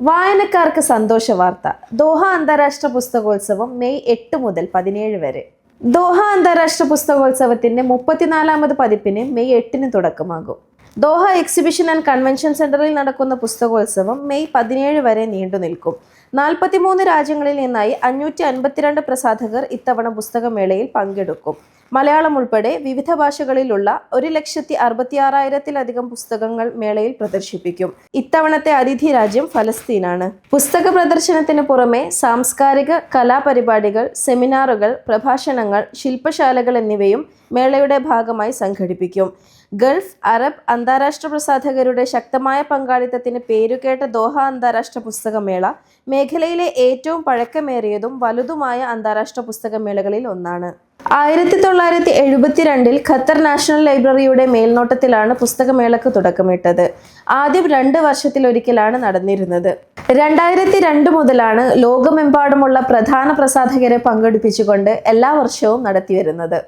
വായനക്കാർക്ക് സന്തോഷ വാർത്ത. ദോഹ അന്താരാഷ്ട്ര പുസ്തകോത്സവം മെയ് 8 മുതൽ 17 വരെ. ദോഹ അന്താരാഷ്ട്ര പുസ്തകോത്സവത്തിന്റെ 34ാമത് പതിപ്പിന് മെയ് 8-ന് തുടക്കമാകും. ദോഹ എക്സിബിഷൻ ആൻഡ് കൺവെൻഷൻ സെന്ററിൽ നടക്കുന്ന പുസ്തകോത്സവം മെയ് 17 വരെ നീണ്ടു നിൽക്കും. 43 രാജ്യങ്ങളിൽ നിന്നായി 552 പ്രസാധകർ ഇത്തവണ പുസ്തകമേളയിൽ പങ്കെടുക്കും. മലയാളം ഉൾപ്പെടെ വിവിധ ഭാഷകളിലുള്ള 1,66,000-ത്തിലധികം പുസ്തകങ്ങൾ മേളയിൽ പ്രദർശിപ്പിക്കും. ഇത്തവണത്തെ അതിഥി രാജ്യം ഫലസ്തീനാണ്. പുസ്തക പ്രദർശനത്തിന് പുറമെ സാംസ്കാരിക കലാപരിപാടികൾ, സെമിനാറുകൾ, പ്രഭാഷണങ്ങൾ, ശില്പശാലകൾ എന്നിവയും മേളയുടെ ഭാഗമായി സംഘടിപ്പിക്കും. ഗൾഫ്, അറബ്, അന്താരാഷ്ട്ര പ്രസാധകരുടെ ശക്തമായ പങ്കാളിത്തത്തിന് പേരുകേട്ട ദോഹ അന്താരാഷ്ട്ര പുസ്തകമേള മേഖലയിലെ ഏറ്റവും പഴക്കമേറിയതും വലുതുമായ അന്താരാഷ്ട്ര പുസ്തകമേളകളിൽ ഒന്നാണ്. 1972 ഖത്തർ നാഷണൽ ലൈബ്രറിയുടെ മേൽനോട്ടത്തിലാണ് പുസ്തകമേളക്ക് തുടക്കമിട്ടത്. ആദ്യം 2 വർഷത്തിലൊരിക്കലാണ് നടന്നിരുന്നത്. 2002 മുതലാണ് ലോകമെമ്പാടുമുള്ള പ്രധാന പ്രസാധകരെ പങ്കെടുപ്പിച്ചുകൊണ്ട് എല്ലാ വർഷവും നടത്തിവരുന്നത്.